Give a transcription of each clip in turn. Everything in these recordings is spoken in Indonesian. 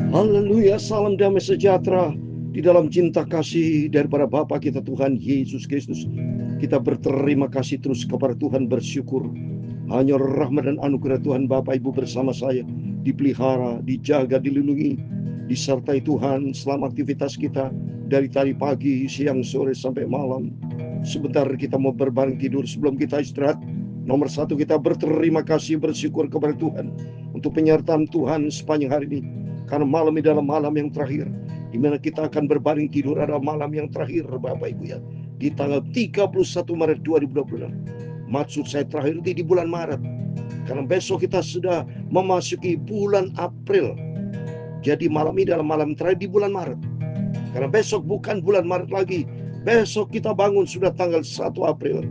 Haleluya, salam damai sejahtera di dalam cinta kasih daripada Bapa kita Tuhan Yesus Kristus. Kita berterima kasih terus kepada Tuhan, bersyukur. Hanya rahmat dan anugerah Tuhan Bapak Ibu bersama saya dipelihara, dijaga, dilindungi, disertai Tuhan selama aktivitas kita dari tadi pagi, siang, sore sampai malam. Sebentar kita mau berbaring tidur sebelum kita istirahat. Nomor satu, kita berterima kasih, bersyukur kepada Tuhan untuk penyertaan Tuhan sepanjang hari ini. Karena malam ini adalah malam yang terakhir, di mana kita akan berbaring tidur adalah malam yang terakhir Bapak Ibu ya. Di tanggal 31 Maret 2026. Maksud saya terakhir di bulan Maret. Karena besok kita sudah memasuki bulan April. Jadi malam ini adalah malam terakhir di bulan Maret. Karena besok bukan bulan Maret lagi. Besok kita bangun sudah tanggal 1 April.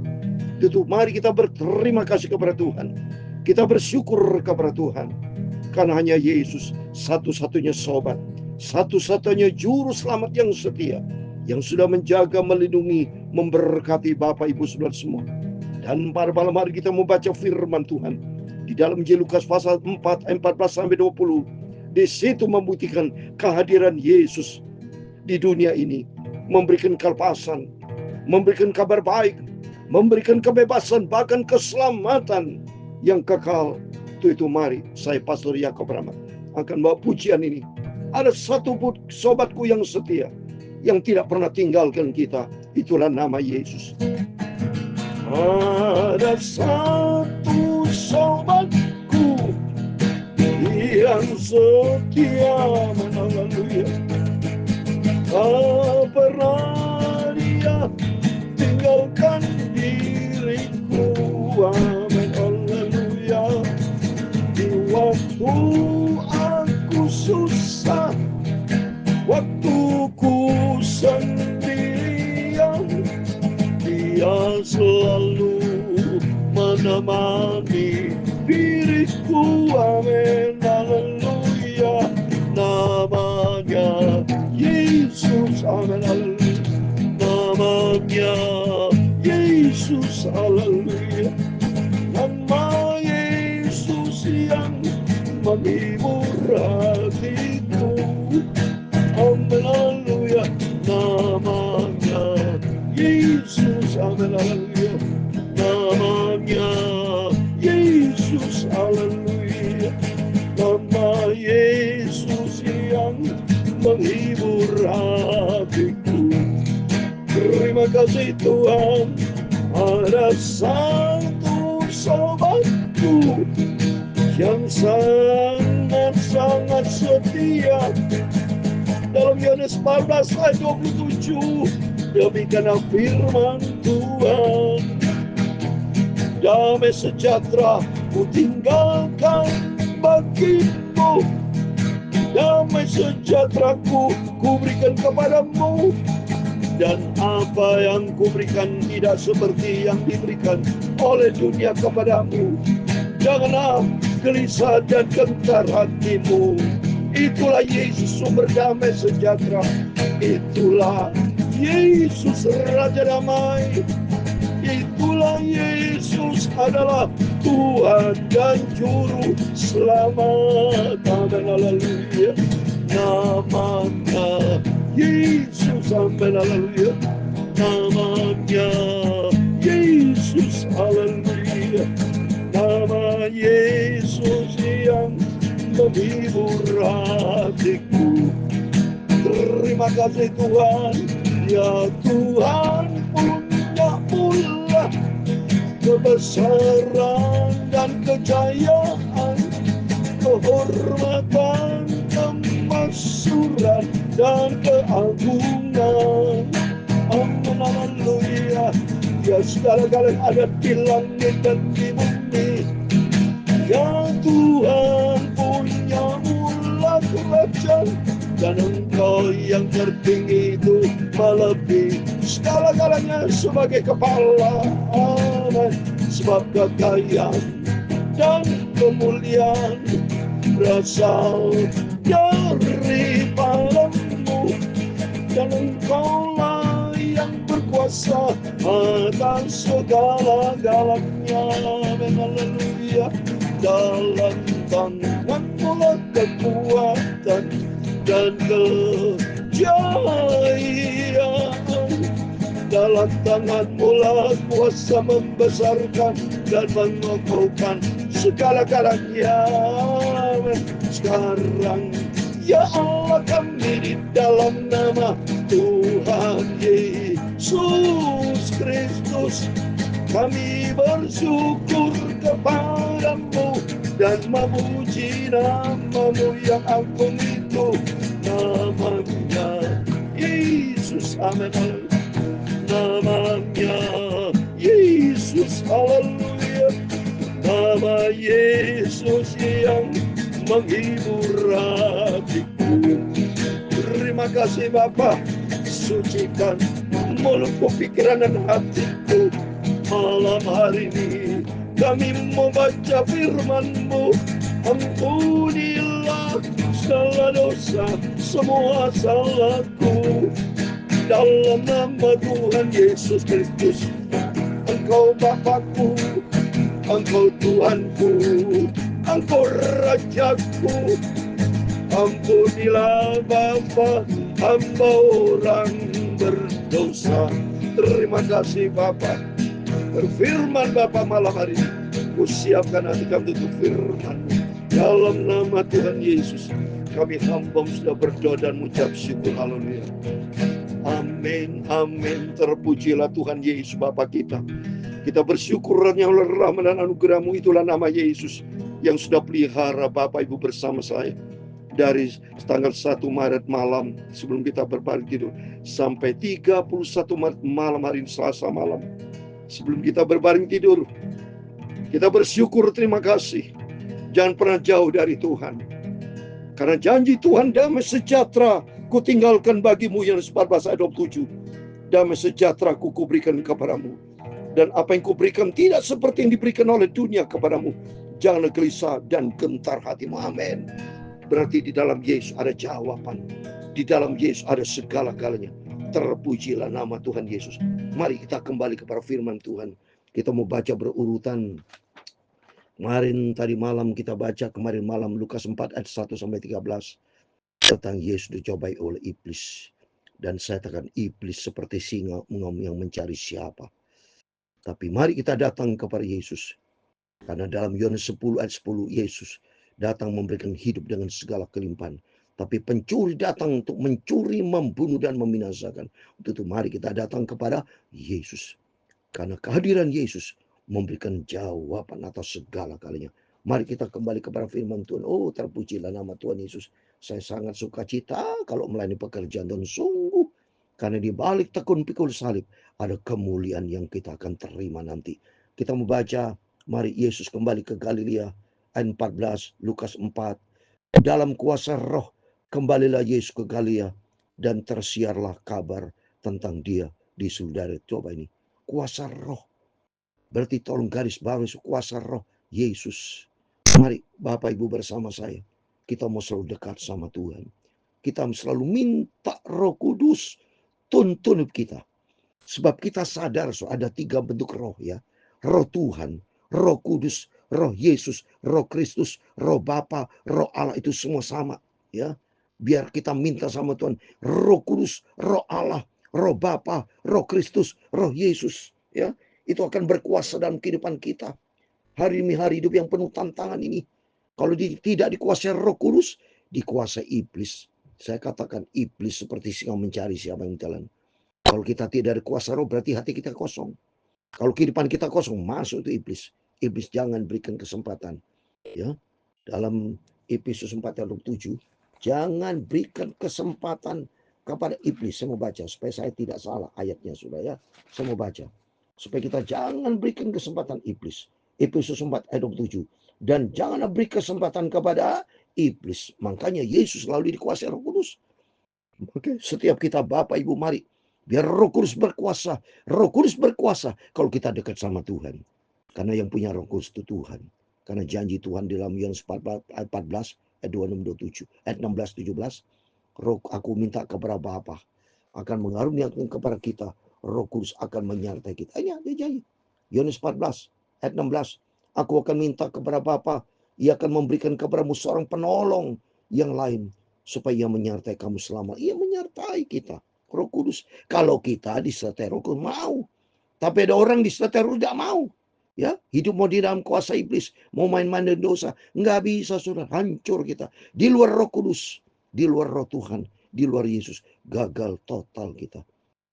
Itu mari kita berterima kasih kepada Tuhan. Kita bersyukur kepada Tuhan. Karena hanya Yesus satu-satunya sobat, satu-satunya juru selamat yang setia, yang sudah menjaga, melindungi, memberkati Bapak Ibu Saudara semua. Dan pada malam hari kita membaca firman Tuhan di dalam Injil Lukas pasal 4 ayat 14-20. Di situ membuktikan kehadiran Yesus di dunia ini, memberikan kelepasan, memberikan kabar baik, memberikan kebebasan, bahkan keselamatan yang kekal. Itu mari saya Pastor Yakob Rahmat akan bawa pujian ini. Ada satu sobatku yang setia, yang tidak pernah tinggalkan kita, itulah nama Yesus. Ada satu sobatku yang setia, haleluya. Tak pernah dia tinggalkan diriku, amin, haleluya. Waktu aku susah, waktu ku sendirian, dia selalu menemani diriku, amin, haleluya. Namanya Yesus, amin, haleluya. Namanya Yesus, haleluya. Nama Yesus yang menghibur hatiku, amin, haleluya. Namanya Yesus, amin, haleluya. Namanya Yesus, haleluya. Nama Yesus yang menghibur hatiku. Terima kasih Tuhan, ada satu sobatku yang sangat-sangat setia. Dalam Yohanes 14 ayat 27, demikian firman Tuhan. Damai sejahtera ku tinggalkan bagimu, damai sejahtera ku berikan kepadamu. Dan apa yang kuberikan tidak seperti yang diberikan oleh dunia kepadamu. Janganlah gelisah dan gentar hatimu. Itulah Yesus sumber damai sejahtera. Itulah Yesus Raja Damai. Itulah Yesus adalah Tuhan dan Juru Selamat. Amin, haleluya. Namanya Yesus, amin, haleluya. Namanya Yesus, haleluya. Nama Yesus yang menghibur hatiku. Terima kasih Tuhan, ya Tuhan punya mula kebesaran dan kejayaan, kehormatan, kemaksuran dan keagungan. Amin, haleluya. Ya segala-galanya ada di langit dan di bumi. Ya Tuhan punya mula kerajaan, dan Engkau yang tertinggi itu melebihi segala-galanya sebagai kepala. Amin. Sebab kekayaan dan kemuliaan berasal daripadamu, dan Engkau-lah yang berkuasa atas segala-galanya. Amin, haleluya. Dalam tangan-Mu kekuatan kekuatan dan kejayaan. Dalam tangan-Mu lah kuasa membesarkan dan mengokohkan segala-galanya. Sekarang ya Allah, kami di dalam nama Tuhan Yesus Kristus, kami bersyukur kepada-Mu dan memuji nama-Mu yang agung itu, namanya Yesus. Amin. Namanya Yesus, haleluya. Nama Yesus yang menghibur hatiku. Terima kasih Bapa, sucikan mulutku, pikiran dan hatiku. Malam hari ini kami membaca firman-Mu. Ampunilah segala dosa, semua salahku. Dalam nama Tuhan Yesus Kristus, Engkau Bapakku, Engkau Tuhanku, Engkau Rajaku. Ampunilah Bapa, hamba orang berdosa. Terima kasih Bapa. Berfirman Bapa malam hari ini, kusiapkan hati kami untuk firman-Mu. Dalam nama Tuhan Yesus, kami hamba sudah berdoa dan mengucap syukur. Haleluya. Amin, amin. Terpujilah Tuhan Yesus Bapa kita. Kita bersyukur hanya oleh rahmat dan anugerah-Mu, itulah nama Yesus yang sudah pelihara Bapak Ibu bersama saya. Dari tanggal 1 Maret malam sebelum kita berbaring tidur sampai 31 Maret malam hari ini, Selasa malam. Sebelum kita berbaring tidur, kita bersyukur, terima kasih. Jangan pernah jauh dari Tuhan. Karena janji Tuhan, damai sejahtera ku tinggalkan bagimu, yang 14 ayat 27. Damai sejahtera ku berikan kepadamu. Dan apa yang kuberikan tidak seperti yang diberikan oleh dunia kepadamu. Jangan gelisah dan gentar hatimu. Amin. Berarti di dalam Yesus ada jawaban. Di dalam Yesus ada segala-galanya. Terpujilah nama Tuhan Yesus. Mari kita kembali kepada firman Tuhan. Kita mau baca berurutan. Tadi malam kita baca, kemarin malam Lukas 4 ayat 1 sampai 13 tentang Yesus dicobai oleh iblis. Dan saya katakan iblis seperti singa yang mencari siapa. Tapi mari kita datang kepada Yesus. Karena dalam Yohanes 10 ayat 10, Yesus datang memberikan hidup dengan segala kelimpahan. Tapi pencuri datang untuk mencuri, membunuh, dan membinasakan. Untuk itu mari kita datang kepada Yesus. Karena kehadiran Yesus memberikan jawaban atas segala-galanya. Mari kita kembali kepada firman Tuhan. Oh, terpujilah nama Tuhan Yesus. Saya sangat suka cita kalau melayani pekerjaan Tuhan, sungguh. Karena di balik tekun pikul salib ada kemuliaan yang kita akan terima nanti. Kita membaca, mari Yesus kembali ke Galilea, ayat 14, Lukas 4. Dalam kuasa roh, kembalilah Yesus ke Galilea, dan tersiarlah kabar tentang dia di saudara. Coba ini, kuasa roh. Berarti tolong garis bawahi kuasa roh Yesus. Mari Bapak Ibu bersama saya, kita mau selalu dekat sama Tuhan. Kita selalu minta Roh Kudus tuntun kita. Sebab kita sadar ada 3 bentuk roh ya. Roh Tuhan, Roh Kudus, Roh Yesus, Roh Kristus, Roh Bapa, Roh Allah, itu semua sama ya. Biar kita minta sama Tuhan, Roh Kudus, Roh Allah, Roh Bapa, Roh Kristus, Roh Yesus ya. Itu akan berkuasa dalam kehidupan kita. Hari ini hari hidup yang penuh tantangan ini. Kalau tidak dikuasai Roh Kudus, dikuasai iblis. Saya katakan iblis seperti singa mencari siapa yang ditelan. Kalau kita tidak ada kuasa roh, berarti hati kita kosong. Kalau kehidupan kita kosong, masuk itu iblis. Iblis jangan berikan kesempatan. Ya, dalam Efesus 4 ayat 27, jangan berikan kesempatan kepada iblis. Saya mau baca supaya saya tidak salah ayatnya sudah ya. Saya mau baca supaya kita jangan berikan kesempatan iblis. Efesus 4 ayat 27. Dan jangan beri kesempatan kepada iblis. Makanya Yesus selalu dikuasai Roh Kudus. Oke, setiap kita Bapak Ibu mari biar Roh Kudus berkuasa. Roh Kudus berkuasa kalau kita dekat sama Tuhan. Karena yang punya Roh Kudus itu Tuhan. Karena janji Tuhan di dalam Yohanes 14 ayat 26 27 ayat 16 17. Roh aku minta kepada Bapa akan mengaruniakan kepada kita, Roh Kudus akan menyertai kita. Ini dia janji. Yohanes 14 ayat 16. Aku akan minta kepada Bapa, ia akan memberikan kepadamu seorang penolong yang lain supaya Ia menyertai kamu selama. Ia menyertai kita. Roh Kudus. Kalau kita disertai Roh Kudus mau. Tapi ada orang disertai Roh tidak mau. Ya, hidup mau di dalam kuasa iblis, mau main-main dengan dosa, nggak bisa, saudara. Hancur kita. Di luar Roh Kudus, di luar Roh Tuhan, di luar Yesus, gagal total kita.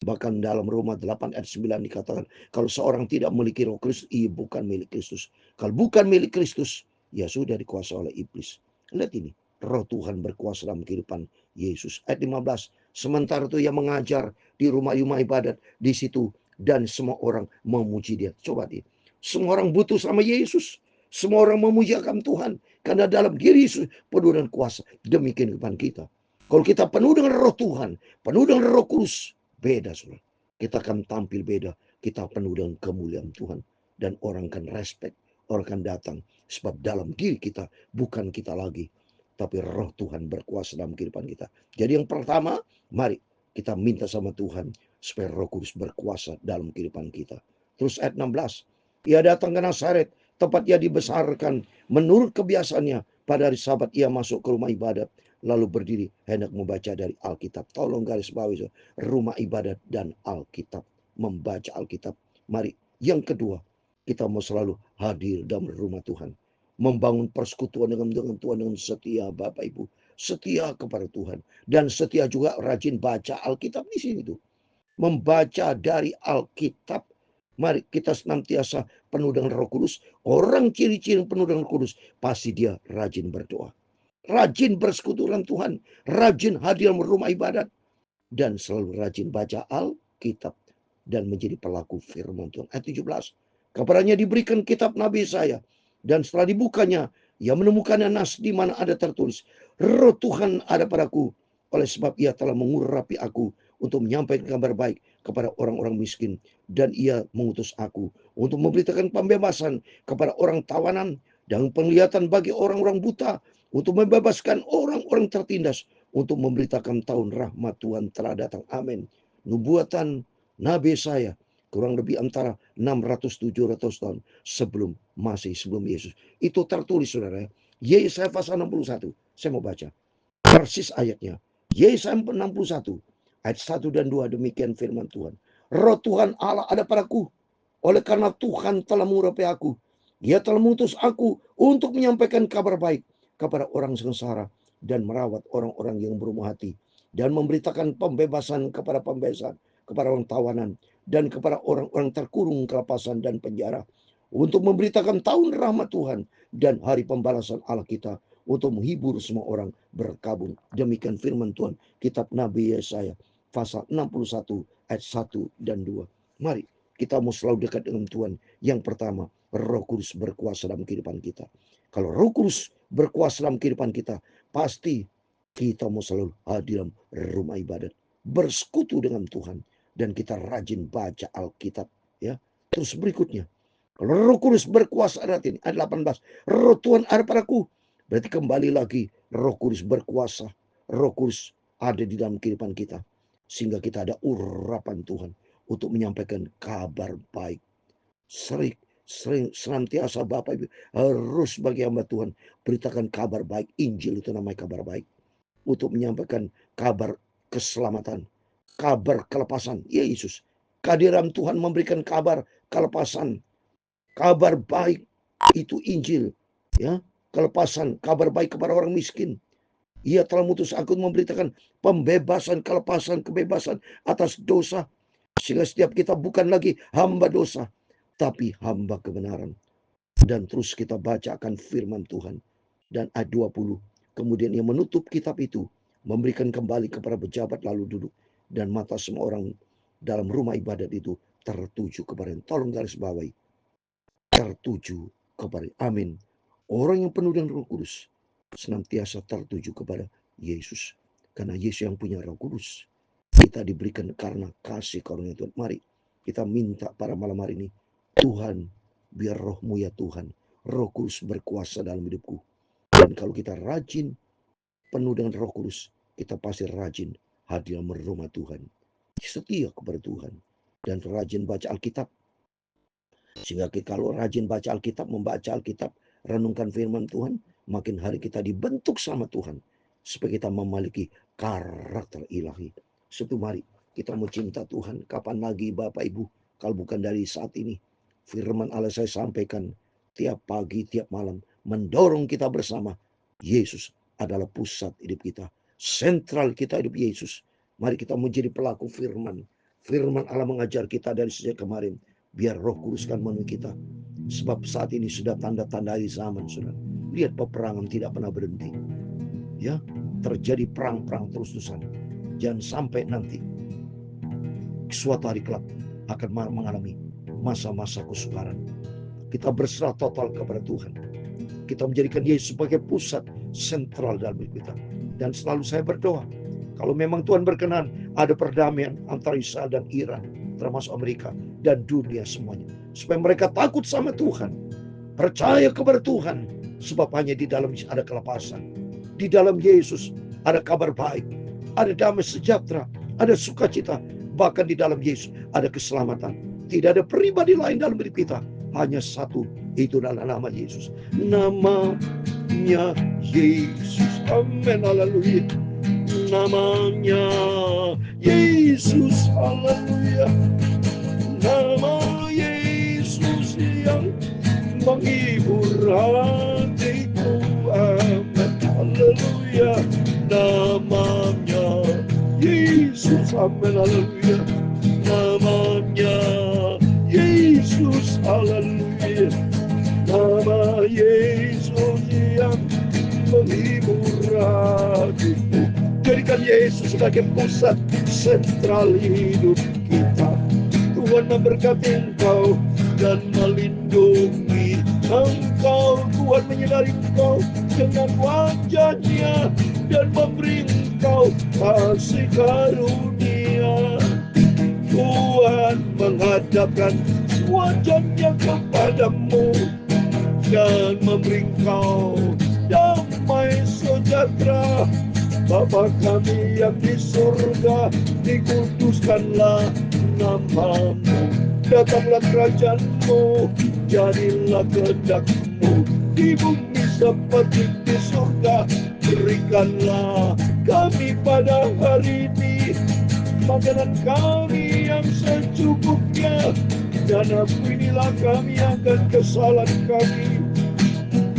Bahkan dalam Roma 8 ayat 9 dikatakan, kalau seorang tidak memiliki Roh Kristus, ia bukan milik Kristus. Kalau bukan milik Kristus, ya sudah dikuasai oleh iblis. Lihat ini, Roh Tuhan berkuasa dalam kehidupan Yesus. Ayat 15, sementara itu ia mengajar di rumah-rumah ibadat di situ dan semua orang memuji Dia. Coba dia, semua orang butuh sama Yesus. Semua orang memuji akan Tuhan karena dalam diri Yesus penuh dengan kuasa. Demikian kehidupan kita. Kalau kita penuh dengan Roh Tuhan, penuh dengan Roh Kudus, beda, saudara. Kita akan tampil beda. Kita penuh dengan kemuliaan Tuhan. Dan orang akan respect. Orang akan datang. Sebab dalam diri kita bukan kita lagi. Tapi Roh Tuhan berkuasa dalam kehidupan kita. Jadi yang pertama, mari kita minta sama Tuhan. Supaya Roh Kudus berkuasa dalam kehidupan kita. Terus ayat 16. Ia datang ke Nazaret. Tempat ia dibesarkan. Menurut kebiasaannya. Pada hari Sabat ia masuk ke rumah ibadat. Lalu berdiri hendak membaca dari Alkitab. Tolong garis bawahi, rumah ibadat dan Alkitab. Membaca Alkitab. Mari. Yang kedua, kita mau selalu hadir dalam rumah Tuhan. Membangun persekutuan dengan Tuhan dengan setia, Bapak Ibu. Setia kepada Tuhan. Dan setia juga rajin baca Alkitab di sini tuh. Membaca dari Alkitab. Mari kita senantiasa penuh dengan Roh Kudus. Orang ciri-ciri penuh dengan Roh Kudus, pasti dia rajin berdoa. Rajin bersekutu dengan Tuhan, rajin hadir di rumah ibadat, dan selalu rajin baca Alkitab dan menjadi pelaku firman Tuhan. Ayat 17. Kepadanya diberikan kitab Nabi Yesaya, dan setelah dibukanya, ia menemukannya nas di mana ada tertulis, Roh Tuhan ada padaku, oleh sebab ia telah mengurapi aku untuk menyampaikan kabar baik kepada orang-orang miskin, dan ia mengutus aku untuk memberitakan pembebasan kepada orang tawanan dan penglihatan bagi orang-orang buta, untuk membebaskan orang-orang tertindas, untuk memberitakan tahun rahmat Tuhan telah datang. Amin. Nubuatan Nabi Yesaya kurang lebih antara 600-700 tahun sebelum Yesus. Itu tertulis, saudara. Yesaya pasal 61. Saya mau baca persis ayatnya. Yesaya 61 ayat 1 dan 2, demikian firman Tuhan. Roh Tuhan Allah ada padaku, oleh karena Tuhan telah mengurapi aku. Ia telah mengutus aku untuk menyampaikan kabar baik kepada orang sengsara dan merawat orang-orang yang berumah hati, dan memberitakan pembebasan kepada pembebasan, kepada orang tawanan, dan kepada orang-orang terkurung kelepasan dan penjara, untuk memberitakan tahun rahmat Tuhan dan hari pembalasan Allah kita, untuk menghibur semua orang berkabung. Demikian firman Tuhan, kitab Nabi Yesaya pasal 61 ayat 1 dan 2. Mari kita mau selalu dekat dengan Tuhan. Yang pertama, Roh Kudus berkuasa dalam kehidupan kita. Kalau Roh Kudus berkuasa dalam kehidupan kita, pasti kita mau selalu hadir dalam rumah ibadat, bersekutu dengan Tuhan, dan kita rajin baca Alkitab. Ya, terus berikutnya, kalau Roh Kudus berkuasa, artinya ayat 18, Roh Tuhan ada padaku. Berarti kembali lagi Roh Kudus berkuasa. Roh Kudus ada di dalam kehidupan kita, sehingga kita ada urapan Tuhan untuk menyampaikan kabar baik. Sering senantiasa Bapak Ibu harus bagi hamba Tuhan beritakan kabar baik. Injil itu namanya kabar baik. Untuk menyampaikan kabar keselamatan, kabar kelepasan. Ya Yesus, kehadiran Tuhan memberikan kabar kelepasan, kabar baik, itu Injil. Ya, kelepasan, kabar baik kepada orang miskin. Ia telah mengutus aku memberitakan pembebasan, kelepasan, kebebasan atas dosa, sehingga setiap kita bukan lagi hamba dosa, tapi hamba kebenaran. Dan terus kita bacakan firman Tuhan. Dan ayat 20, kemudian ia menutup kitab itu, memberikan kembali kepada pejabat lalu duduk, dan mata semua orang dalam rumah ibadat itu tertuju kepada, tolong garis bawahi, tertuju kepada. Amin. Orang yang penuh dengan Roh Kudus senantiasa tertuju kepada Yesus. Karena Yesus yang punya Roh Kudus. Kita diberikan karena kasih karunia Tuhan. Mari kita minta pada malam hari ini, Tuhan, biar Roh-Mu ya Tuhan, Roh Kudus berkuasa dalam hidupku. Dan kalau kita rajin penuh dengan Roh Kudus, kita pasti rajin hadir di rumah Tuhan, setia kepada Tuhan, dan rajin baca Alkitab. Sehingga kalau rajin baca Alkitab, membaca Alkitab, renungkan firman Tuhan, makin hari kita dibentuk sama Tuhan. supaya kita memiliki karakter ilahi. Satu mari kita mau cinta Tuhan. Kapan lagi Bapak Ibu, kalau bukan dari saat ini. Firman Allah saya sampaikan tiap pagi, tiap malam, mendorong kita bersama. Yesus adalah pusat hidup kita. Sentral kita hidup Yesus. Mari kita menjadi pelaku firman. Firman Allah mengajar kita dari sejak kemarin. Biar Roh Kudus kan memenuhi kita. Sebab saat ini sudah tanda-tanda hari zaman, saudara. Lihat peperangan tidak pernah berhenti. Ya, terjadi perang-perang terus-terusan. Jangan sampai nanti suatu hari kelak akan mengalami masa-masa kesukaran. Kita berserah total kepada Tuhan. Kita menjadikan Yesus sebagai pusat sentral dalam hidup kita. Dan selalu saya berdoa, kalau memang Tuhan berkenan, ada perdamaian antara Israel dan Iran, termasuk Amerika dan dunia semuanya. Supaya mereka takut sama Tuhan, percaya kepada Tuhan, sebab hanya di dalam Yesus ada kelepasan. Di dalam Yesus ada kabar baik, ada damai sejahtera, ada sukacita. Bahkan di dalam Yesus ada keselamatan. Tidak ada pribadi lain dalam hidup kita, hanya satu, itu adalah nama Yesus. Namanya Yesus. Amin. Haleluya. Namanya Yesus. Haleluya. Nama Yesus yang menghibur hatiku. Amin. Haleluya. Namanya Yesus. Amin. Haleluya. Namanya Yesus. Haleluya. Nama Yesus yang menghibur hatiku. Jadikan Yesus sebagai pusat sentral hidup kita. Tuhan memberkati engkau dan melindungi engkau. Tuhan menyinari engkau dengan wajahnya dan memberi engkau kasih karunia. Tuhan menghadapkan wajahnya kepadamu dan memberi engkau damai sejahtera. Bapa kami yang di surga, dikuduskanlah namamu. Datanglah kerajaanmu, jadilah kehendak-Mu di bumi seperti di surga. Berikanlah kami pada hari ini makanan kami yang secukupnya, dan ampunilah kami akan kesalahan kami,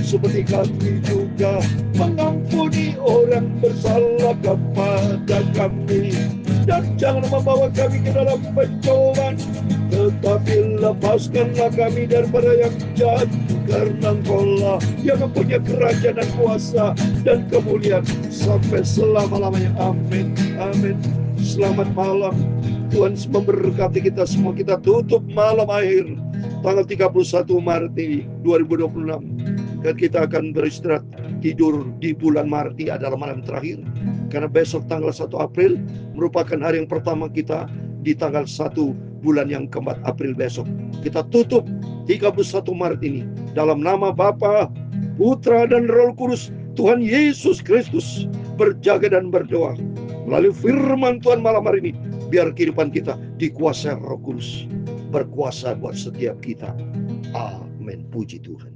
seperti kami juga mengampuni orang bersalah kepada kami. Dan jangan membawa kami ke dalam pencobaan, tetapi lepaskanlah kami daripada yang jahat, karena Engkau-lah yang mempunyai kerajaan dan kuasa dan kemuliaan sampai selama-lamanya. Amin. Amin. Selamat malam. Tuhan memberkati kita semua. Kita tutup malam akhir tanggal 31 Maret ini 2026. Dan kita akan beristirahat tidur di bulan Maret ini adalah malam terakhir. Karena besok tanggal 1 April merupakan hari yang pertama kita di tanggal 1 bulan yang keempat, April besok. Kita tutup 31 Maret ini dalam nama Bapa, Putra dan Roh Kudus. Tuhan Yesus Kristus berjaga dan berdoa melalui firman Tuhan malam hari ini. Biar kehidupan kita dikuasai Roh Kudus, berkuasa buat setiap kita. Amin. Puji Tuhan.